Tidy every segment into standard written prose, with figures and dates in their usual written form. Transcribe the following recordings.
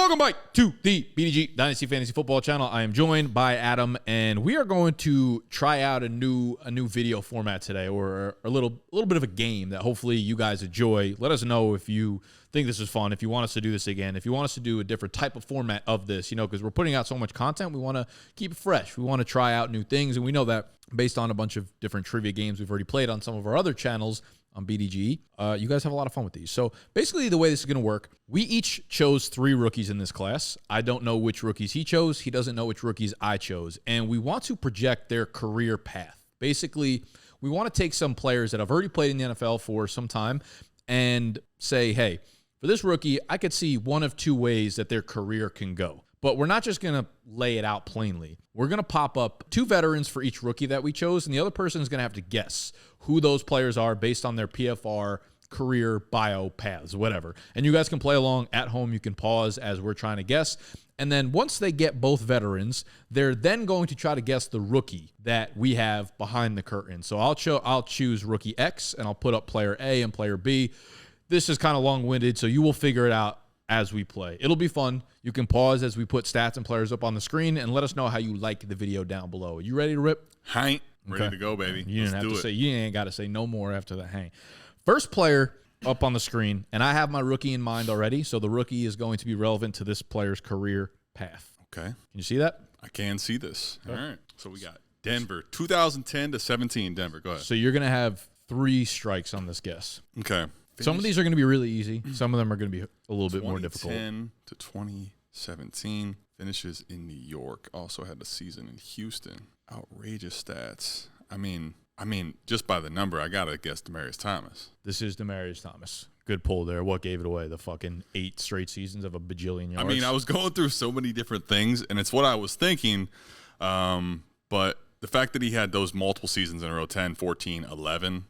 Welcome back to the BDGE Dynasty Fantasy Football channel. I am joined by Adam, and we are going to try out a new video format today, or a little bit of a game that hopefully you guys enjoy. Let us know if you think this is fun, if you want us to do this again, if you want us to do a different type of format of this, because we're putting out so much content, we want to keep it fresh. We want to try out new things, and we know that based on a bunch of different trivia games we've already played on some of our other channels on BDGE, you guys have a lot of fun with these. So basically the way this is going to work, we each chose 3 rookies in this class. I don't know which rookies he chose. He doesn't know which rookies I chose. And we want to project their career path. Basically, we want to take some players that have already played in the NFL for some time and say, hey, for this rookie, I could see one of 2 ways that their career can go. But we're not just going to lay it out plainly. We're going to pop up 2 veterans for each rookie that we chose, and the other person is going to have to guess who those players are based on their PFR, career, bio, paths, whatever. And you guys can play along at home. You can pause as we're trying to guess. And then once they get both veterans, they're then going to try to guess the rookie that we have behind the curtain. So I'll choose rookie X, and I'll put up player A and player B. This is kind of long-winded, so you will figure it out as we play. It'll be fun. You can pause as we put stats and players up on the screen, and let us know how you like the video down below. Are you ready to rip? Hank, ready to go, baby. You ain't got to say no more after the hang. First player up on the screen, and I have my rookie in mind already, so the rookie is going to be relevant to this player's career path. Okay. Can you see that? I can see this. Okay. All right. So we got Denver, 2010 to 17, Denver. Go ahead. So you're going to have 3 strikes on this guess. Okay. Some of these are going to be really easy. Some of them are going to be a little bit more difficult. 2010 to 2017, finishes in New York. Also had a season in Houston. Outrageous stats. I mean, just by the number, I got to guess Demaryius Thomas. This is Demaryius Thomas. Good pull there. What gave it away? The fucking 8 straight seasons of a bajillion yards. I mean, I was going through so many different things, and it's what I was thinking. But the fact that he had those multiple seasons in a row, 10, 14, 11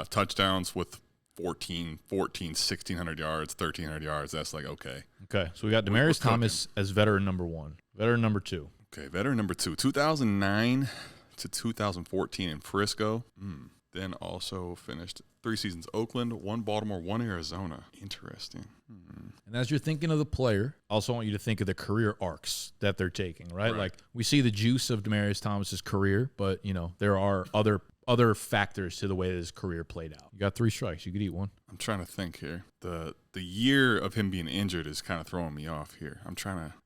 touchdowns with 14, 1,600 yards, 1,300 yards. That's like, okay. Okay, so we got Demaryius Thomas as veteran number 1. Veteran number 2. Okay, veteran number 2. 2009 to 2014 in Frisco. Then also finished 3 seasons Oakland, 1 Baltimore, 1 Arizona. Interesting. And as you're thinking of the player, I also want you to think of the career arcs that they're taking, right? Like, we see the juice of Demaryius Thomas's career, but, there are other factors to the way that his career played out. You got 3 strikes. You could eat one. I'm trying to think here. The year of him being injured is kind of throwing me off here. I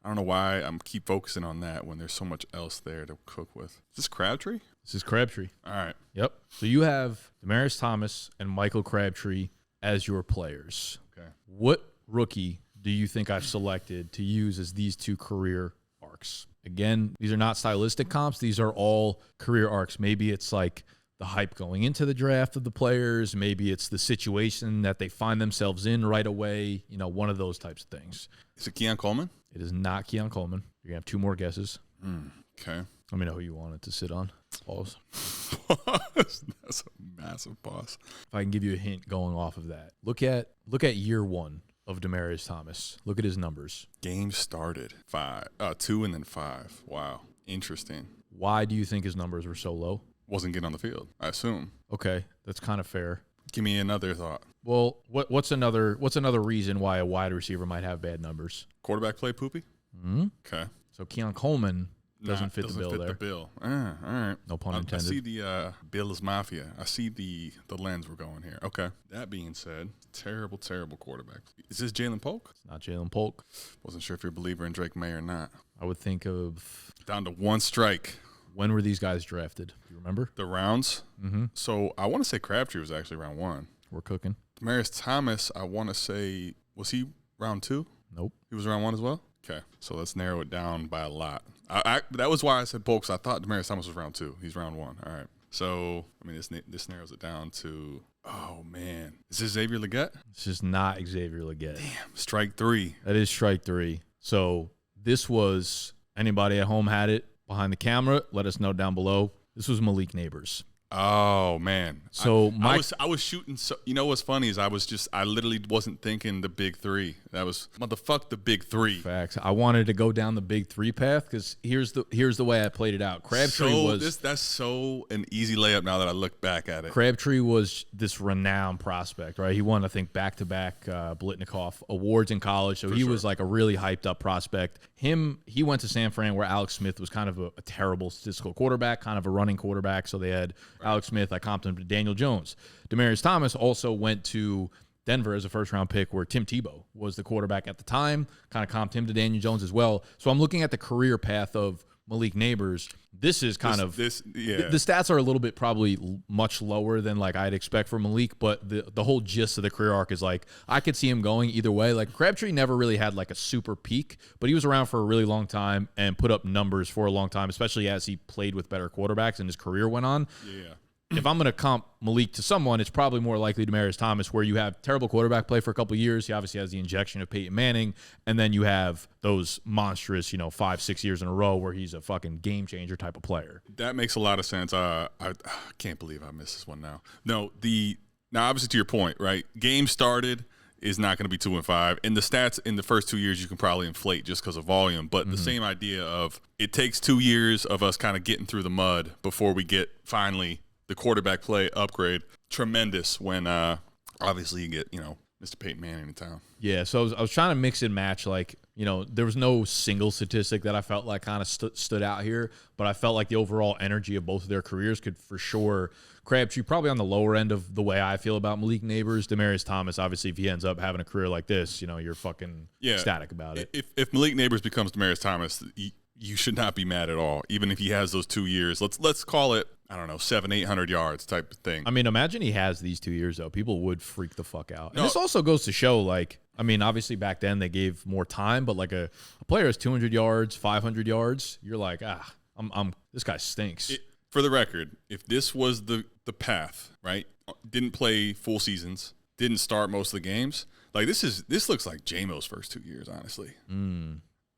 don't know why I'm keep focusing on that when there's so much else there to cook with. Is this Crabtree? This is Crabtree. All right. Yep. So you have Demaryius Thomas and Michael Crabtree as your players. Okay. What rookie do you think I've selected to use as these 2 career arcs? Again, these are not stylistic comps. These are all career arcs. Maybe it's like the hype going into the draft of the players. Maybe it's the situation that they find themselves in right away. One of those types of things. Is it Keon Coleman? It is not Keon Coleman. You're going to have 2 more guesses. Okay. Let me know who you want it to sit on. Pause. That's a massive pause. If I can give you a hint going off of that. Look at year 1 of Demaryius Thomas. Look at his numbers. Game started 2 and then 5. Wow. Interesting. Why do you think his numbers were so low? Wasn't getting on the field, I assume. Okay, that's kind of fair. Give me another thought. Well, what's another reason why a wide receiver might have bad numbers? Quarterback play poopy? Okay. So Keon Coleman doesn't fit the bill there. Doesn't fit the bill. All right. No pun intended. I see the Bills Mafia. I see the lens we're going here. Okay. That being said, terrible quarterback. Is this Jalen Polk? It's not Jalen Polk. Wasn't sure if you're a believer in Drake May or not. I would think of... Down to 1 strike. When were these guys drafted? Do you remember? The rounds? So I want to say Crabtree was actually round 1. We're cooking. Demaryius Thomas, I want to say, was he round 2? Nope. He was round 1 as well? Okay. So let's narrow it down by a lot. That was why I said Polk, 'cause I thought Demaryius Thomas was round 2. He's round 1. All right. So, this narrows it down to, oh, man. Is this Xavier Legette? This is not Xavier Legette. Damn. Strike 3. That is strike 3. So this was, anybody at home had it behind the camera, let us know down below. This was Malik Neighbors. Oh man. So I was shooting. So, you know what's funny is I literally wasn't thinking the big three. That was motherfuck the big three. Facts. I wanted to go down the big three path because here's the way I played it out. Crabtree that's so an easy layup now that I look back at it. Crabtree was this renowned prospect, right? He won, I think, back-to-back Blitnikoff awards in college, so he was like a really hyped-up prospect. He went to San Fran where Alex Smith was kind of a terrible statistical quarterback, kind of a running quarterback, so they had Alex Smith. I comped him to Daniel Jones. Demaryius Thomas also went to Denver as a first-round pick where Tim Tebow was the quarterback at the time, kind of comped him to Daniel Jones as well. So I'm looking at the career path of Malik Neighbors. This is kind of the stats are a little bit probably much lower than like I'd expect for Malik, but the whole gist of the career arc is like I could see him going either way. Like Crabtree never really had like a super peak, but he was around for a really long time and put up numbers for a long time, especially as he played with better quarterbacks and his career went on. Yeah. If I'm going to comp Malik to someone, it's probably more likely Demaryius Thomas, where you have terrible quarterback play for a couple of years. He obviously has the injection of Peyton Manning, and then you have those monstrous, 5-6 years in a row where he's a fucking game changer type of player. That makes a lot of sense. I can't believe I missed this one now. No, now obviously to your point, right? Game started is not going to be 2-5, and the stats in the first 2 years you can probably inflate just because of volume. But the same idea of it takes 2 years of us kind of getting through the mud before we get finally the quarterback play upgrade. Tremendous when obviously you get, Mr. Peyton Manning in town. Yeah, so I was trying to mix and match. Like, there was no single statistic that I felt like kind of stood out here, but I felt like the overall energy of both of their careers could for sure. Crabtree probably on the lower end of the way I feel about Malik Neighbors. Demaryius Thomas, obviously, if he ends up having a career like this, you're fucking ecstatic about it. If Malik Neighbors becomes Demaryius Thomas, you should not be mad at all, even if he has those 2 years. Let's call it, I don't know, 700-800 yards type of thing. I mean, imagine he has these 2 years, though. People would freak the fuck out. And this also goes to show, like, I mean, obviously back then they gave more time, but like a player has 200 yards, 500 yards, you're like, this guy stinks. For the record, if this was the path, right, didn't play full seasons, didn't start most of the games, like this looks like J-Mo's first 2 years, honestly.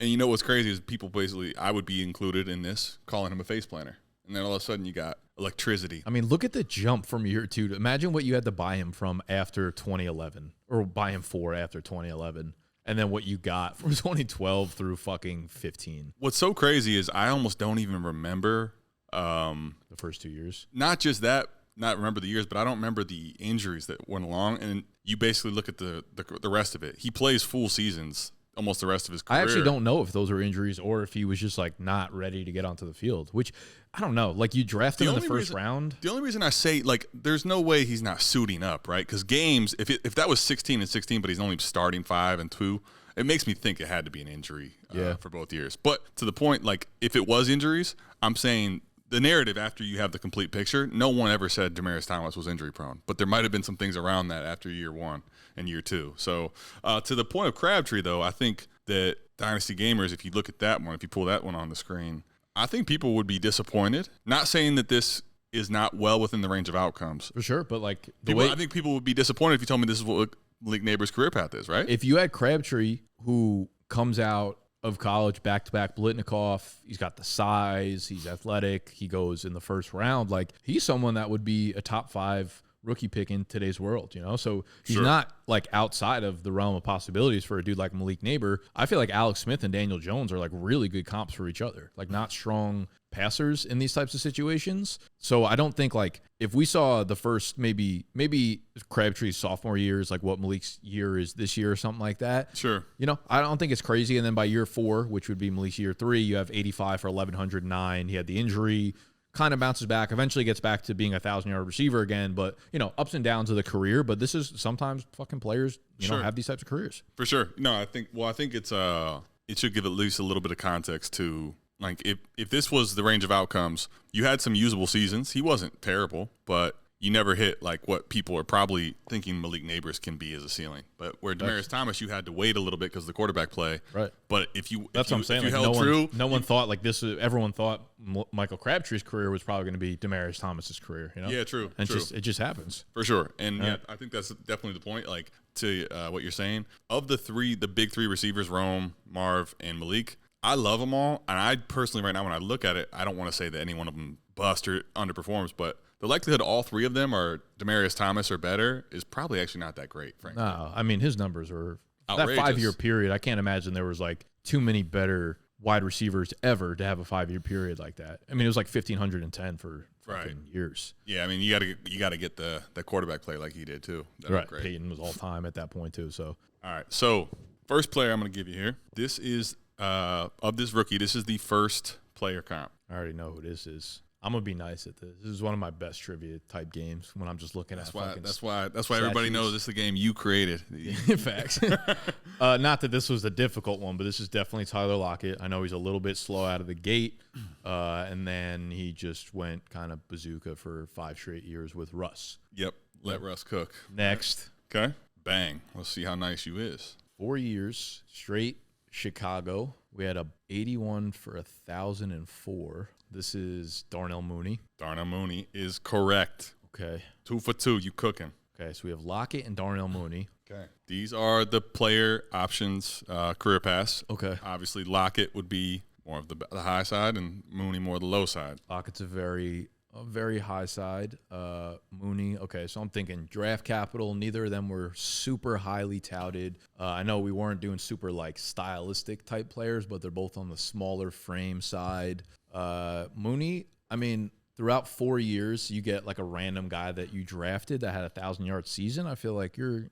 And you know what's crazy is people basically, I would be included in this, calling him a face planter. And then all of a sudden you got electricity. I mean, look at the jump from year 2. Imagine what you had to buy him from after 2011, or buy him for after 2011, and then what you got from 2012 through fucking 15. What's so crazy is I almost don't even remember the first 2 years. Not just that, not remember the years, but I don't remember the injuries that went along. And you basically look at the rest of it. He plays full seasons almost the rest of his career. I actually don't know if those are injuries or if he was just like not ready to get onto the field, which I don't know. Like you draft him in the first round. The only reason I say like there's no way he's not suiting up, right? Because games, if that was 16-16, but he's only starting 5 and 2, it makes me think it had to be an injury for both years. But to the point, like if it was injuries, I'm saying the narrative after you have the complete picture, no one ever said Demaryius Thomas was injury prone, but there might have been some things around that after year 1 and year 2. So to the point of Crabtree, though, I think that Dynasty gamers, if you look at that one, if you pull that one on the screen, I think people would be disappointed. Not saying that this is not well within the range of outcomes. For sure, but like I think people would be disappointed if you told me this is what Malik Neighbors' career path is, right? If you had Crabtree, who comes out of college back-to-back Blitnikoff, he's got the size, he's athletic, he goes in the first round, like he's someone that would be a top 5 rookie pick in today's world, so he's not like outside of the realm of possibilities for a dude like Malik Neighbor. I feel like Alex Smith and Daniel Jones are like really good comps for each other, like not strong passers in these types of situations. So I don't think like if we saw the first maybe Crabtree's sophomore year is like what Malik's year is this year or something like that. Sure. I don't think it's crazy. And then by year 4, which would be Malik's year 3, you have 85 for 1,109. He had the injury, kind of bounces back, eventually gets back to being a 1,000-yard receiver again. But, ups and downs of the career. But this is sometimes fucking players, have these types of careers. For sure. No, I think it's it should give at least a little bit of context to, like, if this was the range of outcomes, you had some usable seasons. He wasn't terrible, but you never hit like what people are probably thinking Malik Neighbors can be as a ceiling. But where Demaryius Thomas, you had to wait a little bit because of the quarterback play. Right. But if you what I'm saying. If you like held true, no one thought like this. Everyone thought Michael Crabtree's career was probably going to be Demaryius Thomas's career. Yeah, true. And true. It just happens for sure. And I think that's definitely the point. Like to what you're saying, of the big 3 receivers, Rome, Marv, and Malik, I love them all. And I personally, right now, when I look at it, I don't want to say that any one of them bust or underperforms, but the likelihood all three of them are Demaryius Thomas or better is probably actually not that great, frankly. No, I mean, his numbers are outrageous. That 5-year period. I can't imagine there was like too many better wide receivers ever to have a 5-year period like that. I mean, it was like 1,510 for fucking years. Yeah, I mean, you got to get the quarterback play like he did too. That'd right. be great. Peyton was all time at that point too. So all right. So first player I'm going to give you here. This is of this rookie. This is the first player comp. I already know who this is. I'm gonna be nice at this. This is one of my best trivia type games when I'm just looking at. That's why everybody knows this is the game you created. Facts. Not that this was a difficult one, but this is definitely Tyler Lockett. I know he's a little bit slow out of the gate, and then he just went kind of bazooka for 5 straight years with Russ. Yep. Let Russ cook. Next. Okay. Bang. Let's see how nice you is. 4 years straight Chicago. We had a 81 for 1,004. This is Darnell Mooney. Darnell Mooney is correct. Okay. 2 for 2. You cooking. Okay, so we have Lockett and Darnell Mooney. Okay. These are the player options career pass. Okay. Obviously, Lockett would be more of the high side and Mooney more the low side. Lockett's a very high side. Mooney, okay, so I'm thinking draft capital. Neither of them were super highly touted. I know we weren't doing super like stylistic type players, but they're both on the smaller frame side. Mooney, I mean, throughout 4 years, you get like a random guy that you drafted that had a 1,000-yard season. I feel like you're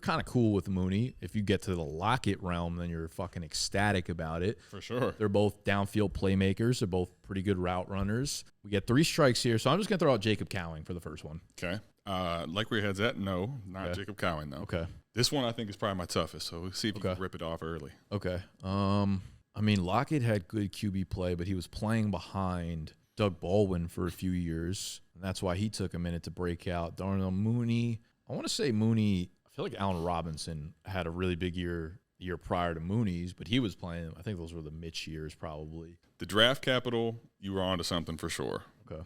kind of cool with Mooney. If you get to the Lockett realm, then you're fucking ecstatic about it. For sure. They're both downfield playmakers. They're both pretty good route runners. We get 3 strikes here, so I'm just gonna throw out Jacob Cowing for the first one. Okay. Like where your head's at? No, not Okay. Jacob Cowing though. Okay. This one I think is probably my toughest. So we'll see if you can rip it off early. Okay. I mean, Lockett had good QB play, but he was playing behind Doug Baldwin for a few years, and that's why he took a minute to break out. Darnell Mooney, I want to say Mooney, I feel like Allen Robinson had a really big year the year prior to Mooney's, but he was playing, I think those were the Mitch years probably. The draft capital, you were onto something for sure. Okay.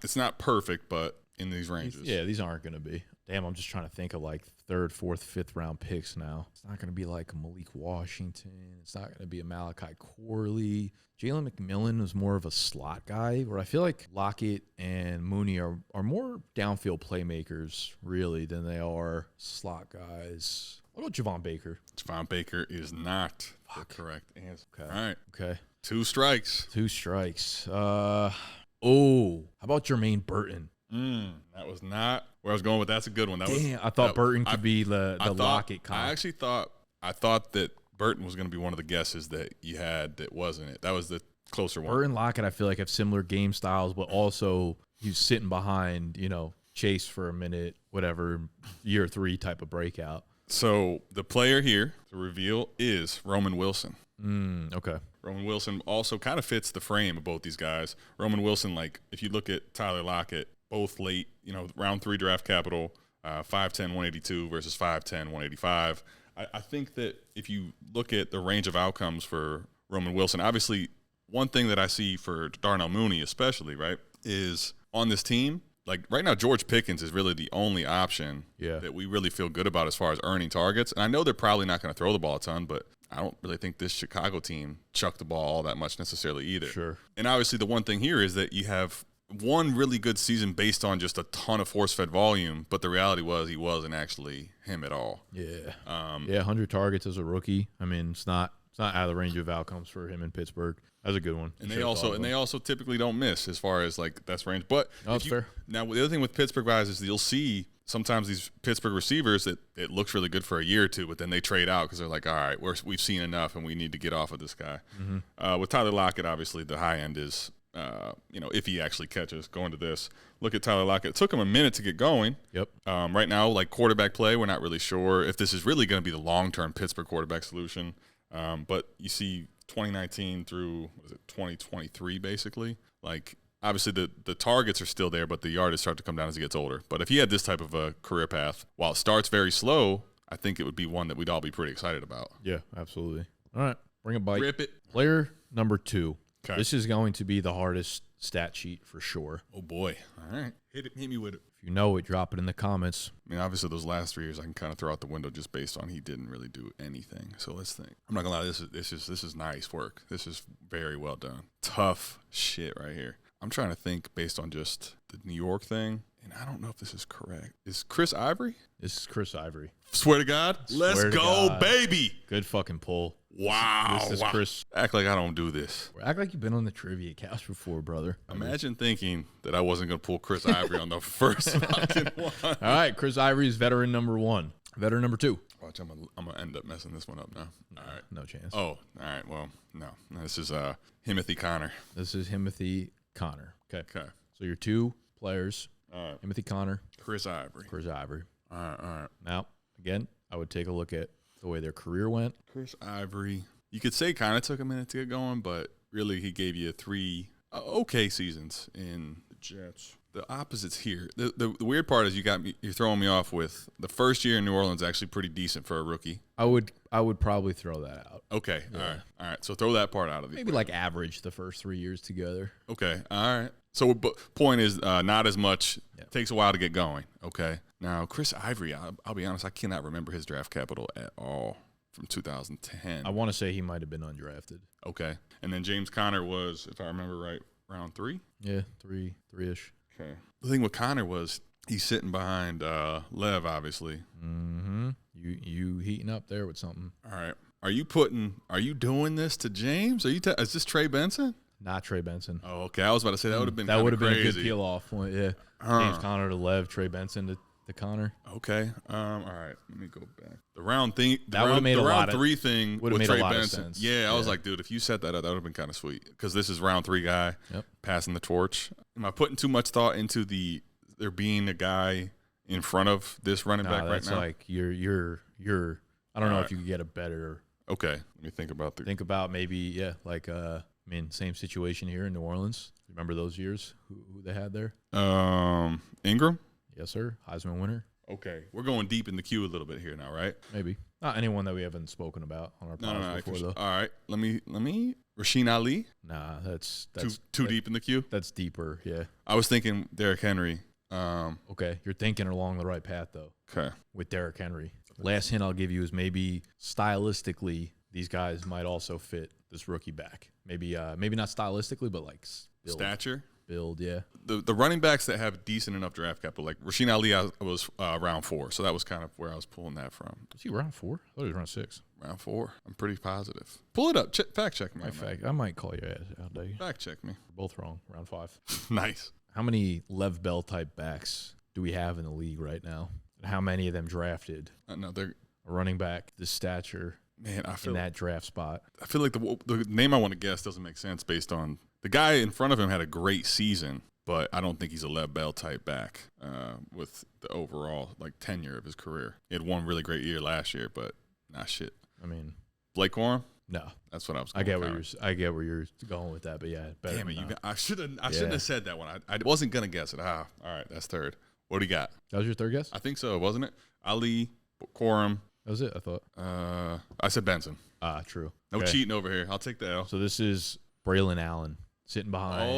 It's not perfect, but in these ranges. Yeah, these aren't going to be. Damn, I'm just trying to think of like 3rd, 4th, 5th round picks now. It's not going to be like Malik Washington. It's not going to be a Malachi Corley. Jalen McMillan was more of a slot guy, where I feel like Lockett and Mooney are more downfield playmakers, really, than they are slot guys. What about Javon Baker? Javon Baker is not the correct answer. Okay. All right. Okay. 2 strikes. 2 strikes. How about Jermaine Burton? That was not where I was going with. That's a good one. I thought Burton could be the Lockett comp. I thought that Burton was going to be one of the guesses that you had that wasn't it. That was the closer one. Burton, Lockett, I feel like have similar game styles, but also he's sitting behind, Chase for a minute, whatever, year 3 type of breakout. So the player here to reveal is Roman Wilson. Okay. Roman Wilson also kind of fits the frame of both these guys. Roman Wilson, like if you look at Tyler Lockett, both late, round 3 draft capital, 5'10", 182 versus 5'10", 185. I think that if you look at the range of outcomes for Roman Wilson, obviously one thing that I see for Darnell Mooney especially, right, is on this team, like right now George Pickens is really the only option that we really feel good about as far as earning targets. And I know they're probably not going to throw the ball a ton, but I don't really think this Chicago team chucked the ball all that much necessarily either. Sure. And obviously the one thing here is that you have one really good season based on just a ton of force-fed volume, but the reality was he wasn't actually him at all. Yeah. 100 targets as a rookie. I mean, it's not out of the range of outcomes for him in Pittsburgh. That's a good one. And they also typically don't miss as far as like that's range. But that's fair. Now the other thing with Pittsburgh guys is you'll see sometimes these Pittsburgh receivers that it looks really good for a year or two, but then they trade out because they're like, all right, we've seen enough and we need to get off of this guy. With Tyler Lockett, obviously the high end is if he actually catches going to this. Look at Tyler Lockett. It took him a minute to get going. Yep. Right now, like quarterback play, we're not really sure if this is really going to be the long-term Pittsburgh quarterback solution. But you see 2019 through 2023 basically. Like obviously the targets are still there, but the yardage start to come down as he gets older. But if he had this type of a career path, while it starts very slow, I think it would be one that we'd all be pretty excited about. Yeah, absolutely. All right, bring a bite. Rip it. Player number 2. Okay. This is going to be the hardest stat sheet for sure. Oh boy! All right, hit me with it. If you know it, drop it in the comments. I mean, obviously those last 3 years I can kind of throw out the window just based on he didn't really do anything. So let's think. I'm not gonna lie, this is nice work. This is very well done. Tough shit right here. I'm trying to think based on just the New York thing, and I don't know if this is correct. Is Chris Ivory? This is Chris Ivory. Swear to God. Let's go, baby. Good fucking pull. Wow. This is Chris. Act like I don't do this. Act like you've been on the trivia couch before, brother. Imagine thinking that I wasn't going to pull Chris Ivory on the first fucking one. All right, Chris Ivory is veteran number 1. Veteran number 2. Watch, I'm gonna end up messing this one up now. All right. No chance. Oh, all right. Well, no. This is Timothy Connor. This is Timothy Connor. Okay. So your 2 players, All right. Timothy Connor, Chris Ivory. Chris Ivory. All right. Now, again, I would take a look at the way their career went. Chris Ivory. You could say kind of took a minute to get going, but really he gave you 3 okay seasons in the Jets. The opposites here. The weird part is you're throwing me off with the first year in New Orleans actually pretty decent for a rookie. I would probably throw that out. Okay. Yeah. All right. So throw that part out of the maybe like average the first 3 years together. Okay. All right. So point is not as much. Yeah. Takes a while to get going. Okay. Now Chris Ivory, I'll be honest, I cannot remember his draft capital at all from 2010. I want to say he might have been undrafted. Okay. And then James Conner was, if I remember right, round 3? Yeah, 3-ish. Okay. The thing with Connor was he's sitting behind Lev, obviously. Mm-hmm. You heating up there with something. All right. Are you doing this to James? Is this Trey Benson? Not Trey Benson. Oh, okay. I was about to say that would have been been a good peel off point. Yeah. James Conner to Lev, Trey Benson to Connor. Okay. All right. Let me go back. The round thing. That would have made a lot of 3 thing with Trey Benson. Sense. Yeah, I was like, dude, if you set that up, that would have been kind of sweet because this is round 3 guy passing the torch. Am I putting too much thought into there being a guy in front of this running back right now? That's like you're. I don't know if you could get a better. Okay, let me think about maybe same situation here in New Orleans. Remember those years? Who they had there? Ingram. Yes, sir. Heisman winner. Okay, we're going deep in the queue a little bit here now, right? Maybe not anyone that we haven't spoken about on our podcast before, though. All right, let me. Rasheen Ali. Nah, that's too deep in the queue. That's deeper. Yeah. I was thinking Derrick Henry. Okay, you're thinking along the right path though. Okay. With Derrick Henry. Last hint I'll give you is maybe stylistically these guys might also fit this rookie back. Maybe not stylistically, but like stature. Build, yeah. The running backs that have decent enough draft capital, like Rasheen Ali, I was round 4, so that was kind of where I was pulling that from. Was he round 4? I thought he was round 6. Round 4. I'm pretty positive. Pull it up. Fact check me. I might call your ass out there. Fact check me. We're both wrong. Round 5. Nice. How many Lev Bell type backs do we have in the league right now? And how many of them drafted? No, they're a running back this stature. Man, I feel in that draft spot. I feel like the name I want to guess doesn't make sense based on the guy in front of him had a great season. But I don't think he's a Lev Bell type back with the overall tenure of his career. He had one really great year last year, but not shit. I mean, Blake Corum? No, that's what I was. I get where you're going with that, but yeah, better. Damn it! I shouldn't have said that one. I wasn't gonna guess it. All right, that's third. What do you got? That was your third guess? I think so, wasn't it? Ali, Corum. That was it. I thought. I said Benson. True. No cheating over here. I'll take the L. So this is Braylon Allen sitting behind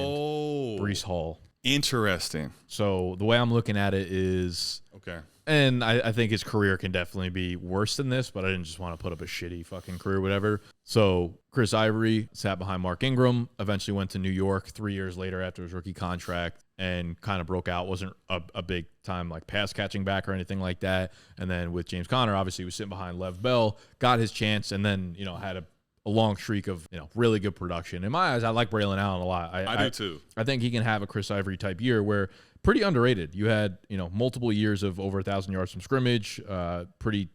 Breece Hall. Interesting. So the way I'm looking at it is okay. And I think his career can definitely be worse than this, but I didn't just want to put up a shitty fucking career, whatever. So Chris Ivory sat behind Mark Ingram, eventually went to New York 3 years later after his rookie contract and kind of broke out. Wasn't a big time like pass catching back or anything like that. And then with James Conner, obviously he was sitting behind Lev Bell, got his chance, and then, had a long streak of really good production. In my eyes, I like Braylon Allen a lot. I do too. I think he can have a Chris Ivory type year where pretty underrated. You had multiple years of over 1,000 yards from scrimmage, pretty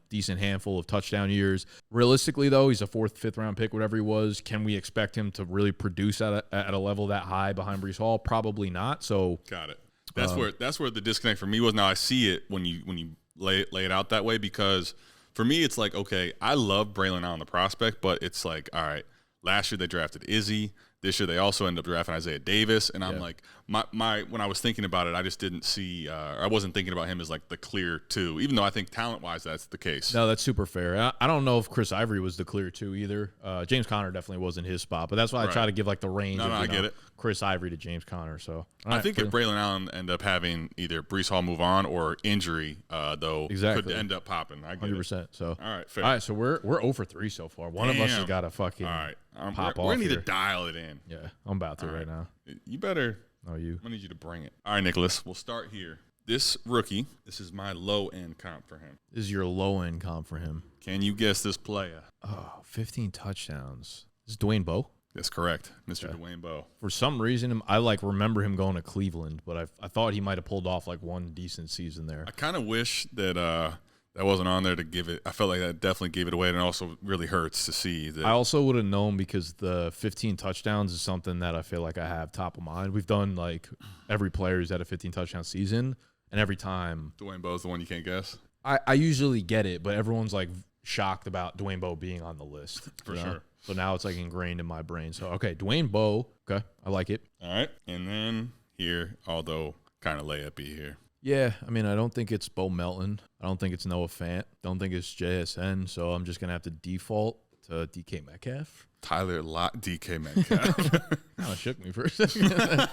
decent handful of touchdown years. Realistically, though, he's a 4th, 5th round pick, whatever he was. Can we expect him to really produce at a level that high behind Breece Hall? Probably not. So got it. That's where the disconnect for me was. Now I see it when you lay it out that way, because for me it's like, okay, I love Braylon Allen the prospect, but it's like, all right, last year they drafted Izzy. This year they also ended up drafting Isaiah Davis, and I'm like, my when I was thinking about it, I just didn't see, I wasn't thinking about him as like the clear 2, even though I think talent-wise that's the case. No, that's super fair. I don't know if Chris Ivory was the clear 2 either. James Conner definitely wasn't his spot, but that's why I try to give like the range. I get it. Chris Ivory to James Conner. So I think if Braylon Allen end up having either Breece Hall move on or injury, though, could end up popping. I get 100%. It. So all right, fair. All right, so we're 0 for 3 so far. One of us has got to fucking pop off. We need here. to dial it in. man. Yeah, I'm about to right now. You better. No, you. I'm going to need you to bring it. All right, Nicholas, we'll start here. This rookie, this is my low-end comp for him. This is your low-end comp for him. Can you guess this player? Oh, 15 touchdowns. This is Dwayne Bowe? That's correct, Mr. Dwayne Bowe. For some reason, I remember him going to Cleveland, but I thought he might have pulled off like one decent season there. I kind of wish that that wasn't on there to give it. I felt like that definitely gave it away, and it also really hurts to see that. I also would have known because the 15 touchdowns is something that I feel like I have top of mind. We've done like every player who's had a 15 touchdown season, and every time Dwayne Bowe's the one you can't guess. I usually get it, but everyone's like shocked about Dwayne Bowe being on the list. For sure. So now it's like ingrained in my brain. So, okay, Dwayne Bowe. Okay, I like it. All right. And then here, although kind of layup-y here. Yeah, I mean, I don't think it's Bo Melton. I don't think it's Noah Fant. Don't think it's JSN. So I'm just going to have to default to DK Metcalf. Tyler DK Metcalf. Kind of shook me for a second.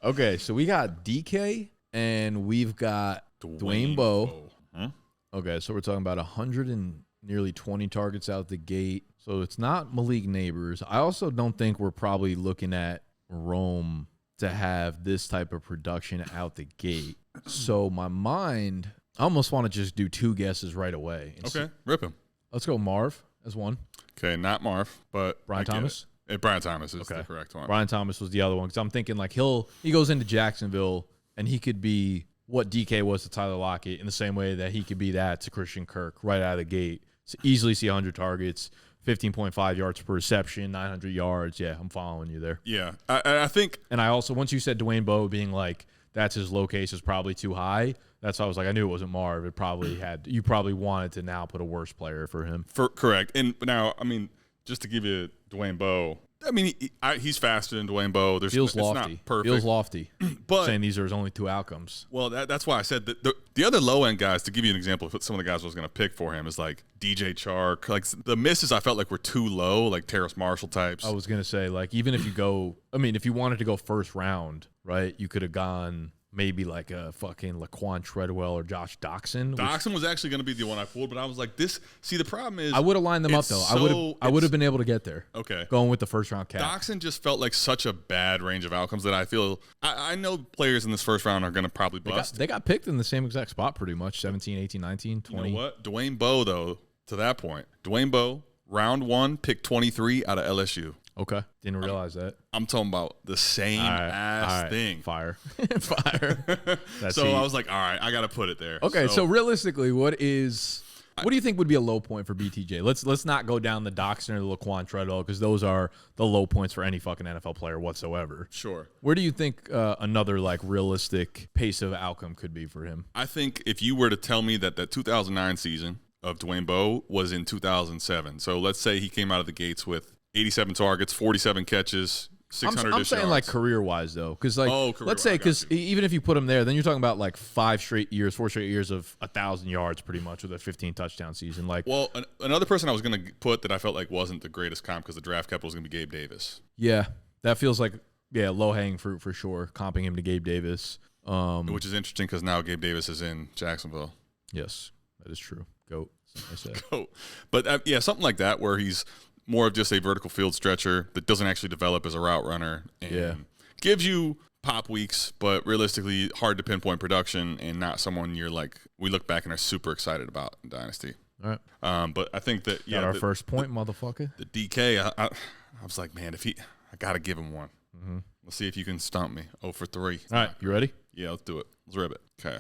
Okay, so we got DK and we've got Dwayne Bowe. Huh? Okay, so we're talking about 100 and nearly 20 targets out the gate. So it's not Malik Neighbors. I also don't think we're probably looking at Rome to have this type of production out the gate. So my mind, I almost want to just do two guesses right away. Okay, rip him. Let's go Marv as one. Okay, not Marv, but Brian Thomas? Brian Thomas is the correct one. Brian Thomas was the other one because I'm thinking like he goes into Jacksonville and he could be what DK was to Tyler Lockett in the same way that he could be that to Christian Kirk right out of the gate. So easily see 100 targets, 15.5 yards per reception, 900 yards. Yeah, I'm following you there. Yeah, I think. And I also, once you said Dwayne Bowe being like, that's his low case is probably too high. That's why I was like, I knew it wasn't Marv. It probably you probably wanted to now put a worse player for him. Correct. And now, I mean, just to give you Dwayne Bowe, I mean, he's faster than Dwayne Bowe. Feels lofty. Not perfect. Feels lofty. But saying these are his only two outcomes. Well, that's why I said that the other low end guys. To give you an example of some of the guys I was going to pick for him is like DJ Chark. Like the misses, I felt like were too low, like Terrace Marshall types. I was going to say like even if you go, I mean, if you wanted to go first round, right, you could have gone. Maybe like a fucking Laquan Treadwell or Josh Doxson. Doxson was actually going to be the one I pulled, but I was like, this. See, the problem is, I would have lined them up though. I would have been able to get there. Okay, going with the first round cap. Doxson just felt like such a bad range of outcomes that I feel. I know players in this first round are going to probably bust. They got picked in the same exact spot, pretty much 17, 18, 19, 20. You know what? Dwayne Bowe though. To that point, Dwayne Bowe, round 1, pick 23 out of LSU. Okay. Didn't realize that. I'm talking about the same thing. Fire. Fire. So I was like, all right, I got to put it there. Okay, so realistically, what do you think would be a low point for BTJ? Let's not go down the Doxson or the Laquan Treadwell because those are the low points for any fucking NFL player whatsoever. Sure. Where do you think another like realistic pace of outcome could be for him? I think if you were to tell me that 2009 season of Dwayne Bowe was in 2007, so let's say he came out of the gates with 87 targets, 47 catches, 600 I'm saying yards. like career-wise though, because like let's say because you. even if you put him there, then you're talking about like 4 straight years of 1,000 yards pretty much with a 15 touchdown season. Like, well, another person I was going to put that I felt like wasn't the greatest comp because the draft capital was going to be Gabe Davis. Yeah, that feels like low hanging fruit for sure. Comping him to Gabe Davis, which is interesting because now Gabe Davis is in Jacksonville. Yes, that is true. Goat. I said. Goat. But something like that where he's more of just a vertical field stretcher that doesn't actually develop as a route runner and gives you pop weeks, but realistically hard to pinpoint production and not someone you're like, we look back and are super excited about in Dynasty. All right. But I think that, got our first point, motherfucker. The DK, I was like, man, I got to give him one. Mm-hmm. Let's see if you can stump me. 0 for 3. All right. You ready? Yeah, let's do it. Let's rip it. Okay.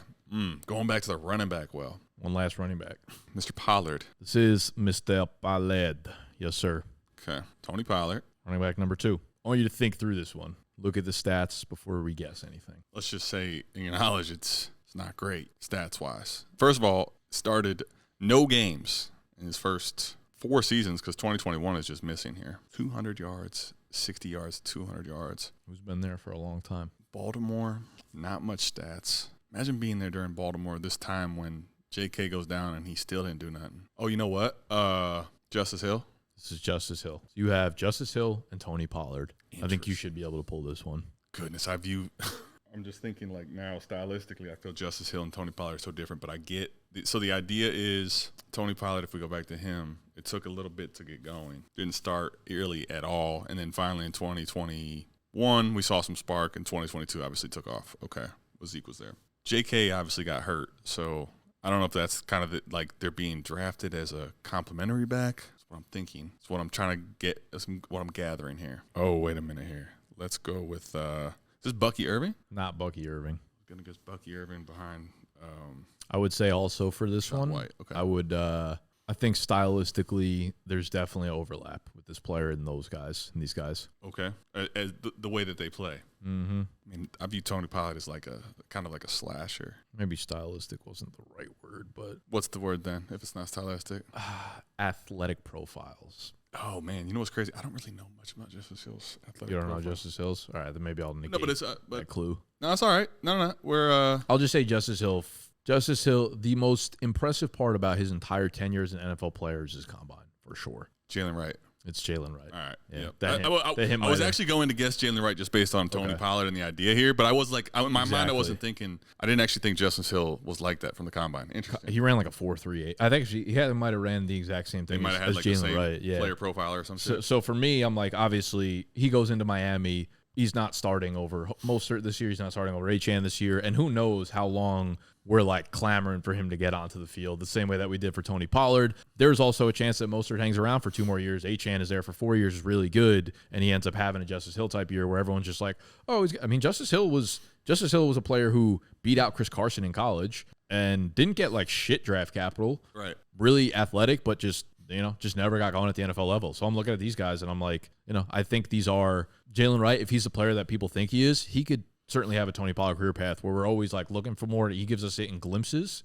Going back to the running back. One last running back. Mr. Pollard. This is Mr. Pollard. Yes, sir. Okay. Tony Pollard. Running back number 2. I want you to think through this one. Look at the stats before we guess anything. Let's just say, acknowledge it's not great stats-wise. First of all, started no games in his first 4 seasons because 2021 is just missing here. 200 yards, 60 yards, 200 yards. Who's been there for a long time? Baltimore, not much stats. Imagine being there during Baltimore this time when JK goes down and he still didn't do nothing. Oh, you know what? Justice Hill. This is Justice Hill. You have Justice Hill and Tony Pollard. I think you should be able to pull this one. Goodness, I view I'm just thinking like now stylistically, I feel Justice Hill and Tony Pollard are so different, but I get so the idea is Tony Pollard, if we go back to him, it took a little bit to get going. Didn't start early at all. And then finally in 2021, we saw some spark, and 2022 obviously took off. Okay. Zeke was there. JK obviously got hurt. So I don't know if that's kind of like they're being drafted as a complimentary back. That's what I'm thinking. That's what I'm trying to get, what I'm gathering here. Oh, wait a minute here. Let's go with, is this Bucky Irving? Not Bucky Irving. I'm going to get Bucky Irving behind. I would say also for this one, White. Okay. I think stylistically, there's definitely overlap with this player and those guys and these guys. Okay. As the way that they play. Mm-hmm. I mean, I view Tony Pollard as like a kind of like a slasher. Maybe stylistic wasn't the right word, but What's the word then if it's not stylistic? athletic profiles. Oh, man. You know what's crazy? I don't really know much about Justice Hill's athletic You don't profile. know Justice Hills? All right, then maybe I'll negate No, but it's that clue. no, it's all right. No. We're I'll just say Justice Hill. Justice Hill, the most impressive part about his entire tenure as an NFL player is his combine, for sure. Jalen Wright. It's Jalen Wright. All right. Yeah. I was actually going to guess Jalen Wright just based on Tony Pollard and the idea here, but I was like, in my mind, I wasn't thinking. I didn't actually think Justice Hill was like that from the combine. Interesting. He ran like a 4.38. I think he might have ran the exact same thing. He might have had as like Jalen the same Wright. Yeah. player profile or something. So for me, I'm like, obviously, he goes into Miami. He's not starting over Mostert this year. He's not starting over Achane this year. And who knows how long we're like clamoring for him to get onto the field the same way that we did for Tony Pollard. There's also a chance that Mostert hangs around for 2 more years. Achane is there for 4 years, is really good, and he ends up having a Justice Hill type year where everyone's just like, oh, Justice Hill was a player who beat out Chris Carson in college and didn't get like shit draft capital. Right. Really athletic, but just never got going at the NFL level. So I'm looking at these guys and I'm like, I think these are Jalen Wright. If he's the player that people think he is, he could certainly have a Tony Pollard career path where we're always like looking for more. He gives us it in glimpses,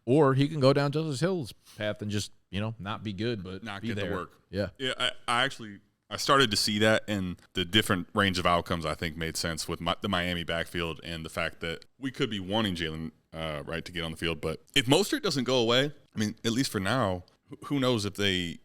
or he can go down Justice Hill's path and just not be good, but Not be get there. the work. Yeah. I started to see that, and the different range of outcomes I think made sense with the Miami backfield and the fact that we could be wanting Jalen Wright to get on the field. But if Mostert doesn't go away, I mean, at least for now, who knows if they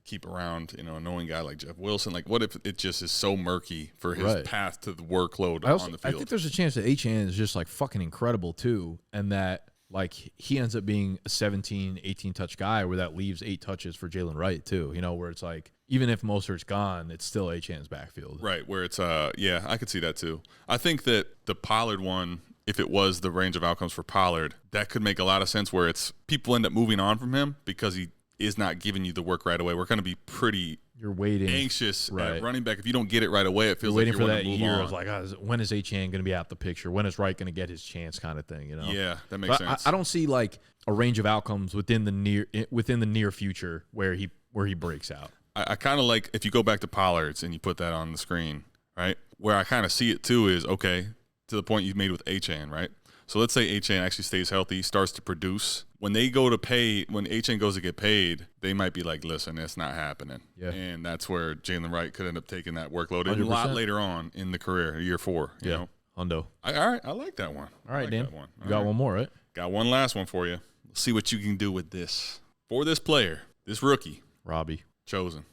keep around a knowing guy like Jeff Wilson. Like, what if it just is so murky for his path to the workload on the field? I think there's a chance that Achane is just like fucking incredible too, and that like he ends up being a 17, 18 touch guy where that leaves 8 touches for Jalen Wright too. Where it's like even if Mostert's gone, it's still Achane's backfield. Right, where it's I could see that too. I think that the Pollard one, if it was the range of outcomes for Pollard, that could make a lot of sense where it's people end up moving on from him because he is not giving you the work right away. We're going to be pretty anxious at running back. If you don't get it right away, it feels like you're waiting for that year. Of like, when is Achane going to be out the picture? When is Wright going to get his chance kind of thing, Yeah, that makes sense. I don't see like a range of outcomes within the near future where he breaks out. I kind of like if you go back to Pollard's and you put that on the screen, right? Where I kind of see it too is, okay, to the point you've made with Achane, right? So let's say Achane actually stays healthy, starts to produce. When Achane goes to get paid, they might be like, listen, it's not happening. Yeah. And that's where Jalen Wright could end up taking that workload 100%. a lot later on in the career, year 4. You know? Hundo. All right, I like that one. All right, Dan. You got one more, right? Got one last one for you. Let's see what you can do with this. For this player, this rookie. Robbie. Chosen.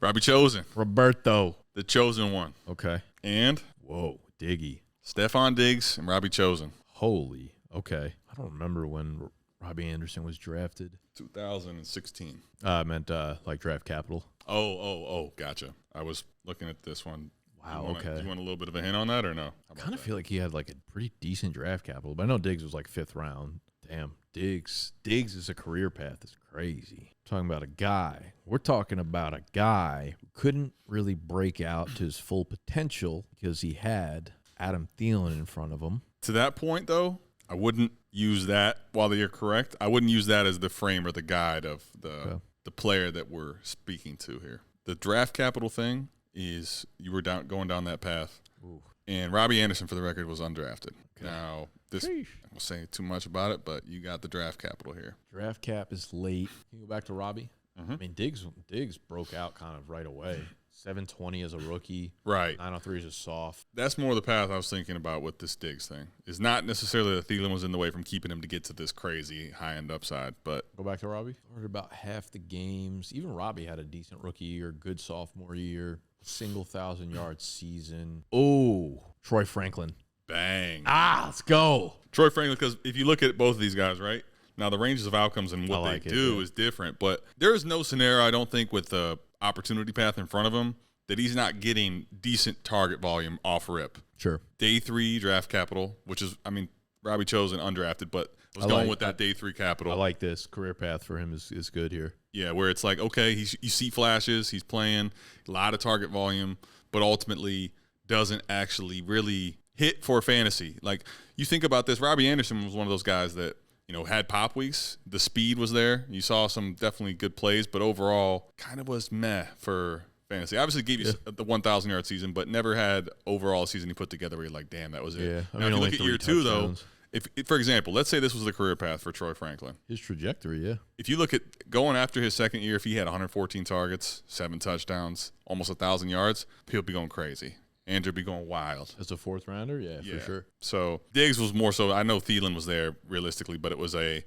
Robbie Chosen. Roberto. The chosen one. Okay. And? Whoa, Diggy. Stephon Diggs and Robbie Chosen. Holy. Okay. I don't remember when Robbie Anderson was drafted. 2016. I meant like draft capital. Oh, gotcha. I was looking at this one. Wow, okay. Do you want a little bit of a hint on that or no? I kind of feel like he had like a pretty decent draft capital, but I know Diggs was like 5th round. Damn, Diggs is a career path. It's crazy. We're talking about a guy who couldn't really break out to his full potential because he had Adam Thielen in front of him. To that point, though, I wouldn't use that, while you're correct, I wouldn't use that as the frame or the guide of the player that we're speaking to here. The draft capital thing is you were going down that path. Ooh. And Robbie Anderson, for the record, was undrafted. Okay. Now, I won't say too much about it, but you got the draft capital here. Draft cap is late. Can you go back to Robbie? Mm-hmm. I mean, Diggs broke out kind of right away. 720 as a rookie. Right. 903 is a soft. That's more the path I was thinking about with this Diggs thing. It's not necessarily that Thielen was in the way from keeping him to get to this crazy high-end upside, but... Go back to Robbie. Started about half the games. Even Robbie had a decent rookie year, good sophomore year. Single 1,000-yard season. Oh, Troy Franklin. Bang. Let's go. Troy Franklin, because if you look at both of these guys, right? Now, the ranges of outcomes and what like they it, do yeah. is different, but there is no scenario, I don't think, with the opportunity path in front of him that he's not getting decent target volume off rip. Sure. Day 3 draft capital, which is, I mean, Robbie chose an undrafted, but I was going with that day 3 capital. I like this. Career path for him is good here. Yeah, where it's like, okay, you see flashes, he's playing, a lot of target volume, but ultimately doesn't actually really hit for fantasy. Like, you think about this, Robbie Anderson was one of those guys that, you know, had pop weeks. The speed was there. You saw some definitely good plays, but overall kind of was meh for fantasy. Obviously gave you the 1,000-yard season, but never had overall season he put together where you're like, damn, that was it. Yeah. Now, if you look at year 2, though, if for example, let's say this was the career path for Troy Franklin. His trajectory, yeah. If you look at going after his second year, if he had 114 targets, 7 touchdowns, almost 1,000 yards, people be going crazy. Andrew be going wild. As a 4th rounder, yeah, for sure. So Diggs was more so. I know Thielen was there realistically, but it was a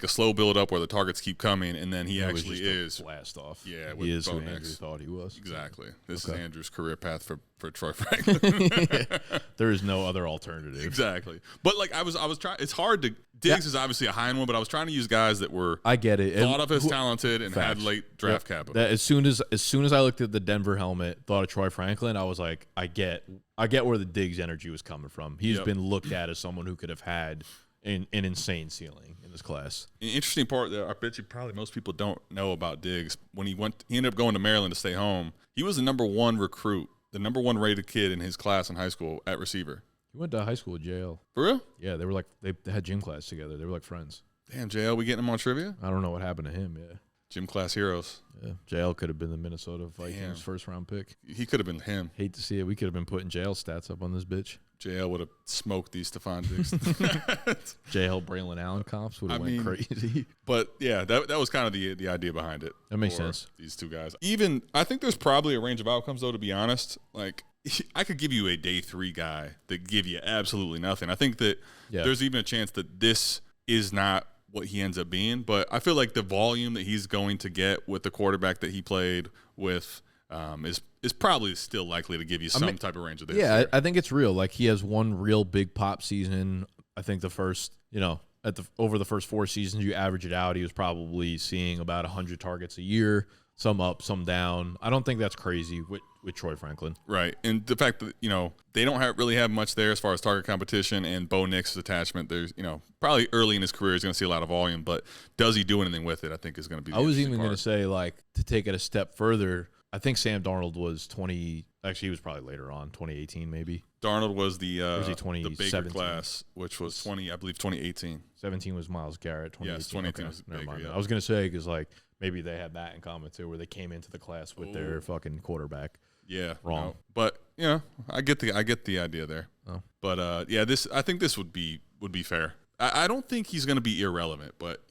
slow build up where the targets keep coming, and then he actually is blast off. Yeah, he is who Andrew thought he was. Exactly. This is Andrew's career path for Troy Franklin. There is no other alternative. Exactly. But like I was trying. It's hard to. Diggs is obviously a high one, but I was trying to use guys that were I get it thought of as talented and had late draft capital. That as soon as I looked at the Denver helmet, thought of Troy Franklin, I was like, I get where the Diggs energy was coming from. He's been looked at as someone who could have had an insane ceiling in this class. An interesting part that I bet you probably most people don't know about Diggs, when he ended up going to Maryland to stay home. He was the number 1 recruit, the number 1 rated kid in his class in high school at receiver. He went to high school with JL. For real? Yeah, they were like they had gym class together. They were like friends. Damn, JL, we getting him on trivia? I don't know what happened to him. Yeah, gym class heroes. Yeah, JL could have been the Minnesota Vikings first round pick. He could have been him. Hate to see it. We could have been putting JL stats up on this bitch. JL would have smoked these Stephon Diggs. JL Braylon Allen comps would have went crazy. But yeah, that was kind of the idea behind it. That makes sense. These two guys. Even I think there's probably a range of outcomes though. To be honest, like I could give you a day 3 guy that give you absolutely nothing. I think that there's even a chance that this is not what he ends up being. But I feel like the volume that he's going to get with the quarterback that he played with is probably still likely to give you some type of range of this. Yeah, I think it's real. Like he has one real big pop season. I think the first, over the first 4 seasons, you average it out, he was probably seeing about 100 targets a year, some up, some down. I don't think that's crazy with Troy Franklin. Right. And the fact that, they don't really have much there as far as target competition and Bo Nix's attachment. There's, probably early in his career he's going to see a lot of volume, but does he do anything with it? I think is going to be the I was even going to say, like, to take it a step further, I think Sam Darnold was actually he was probably later on, 2018 maybe. Darnold was the Baker 2017? class, which was 2018. 17 was Myles Garrett. 2018, yes, 2018 okay. was Never Baker, mind. yeah. I was going to say, because, like, maybe they had that in common, too, where they came into the class with their fucking quarterback. Yeah, wrong. No. But I get the idea there. Oh. But I think this would be fair. I don't think he's going to be irrelevant, but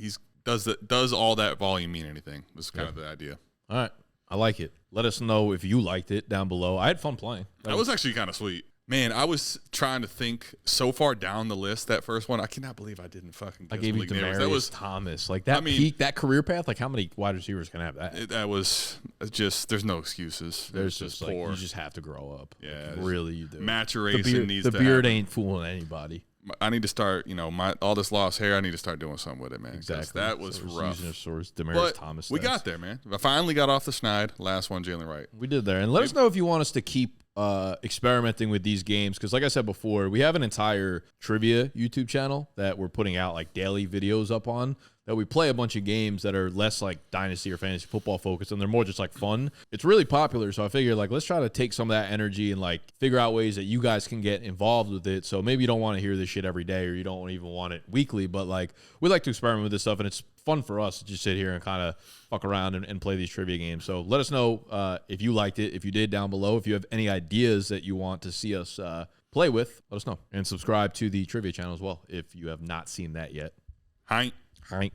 does all that volume mean anything? This is kind of the idea. All right, I like it. Let us know if you liked it down below. I had fun playing. That was actually kind of sweet. Man, I was trying to think so far down the list, that first one. I cannot believe I didn't fucking guess I gave you Malik Neighbors. Demaryius Thomas. Like that peak, that career path, like how many wide receivers can have that? That was just, there's no excuses. There's just like, you just have to grow up. Yeah. Like, really, you do. Maturation needs to happen. The beard happen. ain't fooling anybody. I need to start, all this lost hair, I need to start doing something with it, man. Exactly. That was rough. Using a source, Demaryius Thomas. We got there, man. I finally got off the schneid. Last one, Jalen Wright. We did there. And let us know if you want us to keep experimenting with these games, because like I said before, we have an entire trivia YouTube channel that we're putting out like daily videos up on, that we play a bunch of games that are less like Dynasty or fantasy football focused, and they're more just like fun. It's really popular, so I figured like let's try to take some of that energy and like figure out ways that you guys can get involved with it. So maybe you don't want to hear this shit every day, or you don't even want it weekly, but like we like to experiment with this stuff, and it's fun for us to just sit here and kind of fuck around and play these trivia games. So let us know if you liked it, if you did, down below. If you have any ideas that you want to see us play with, let us know. And subscribe to the trivia channel as well if you have not seen that yet. Hi. All right.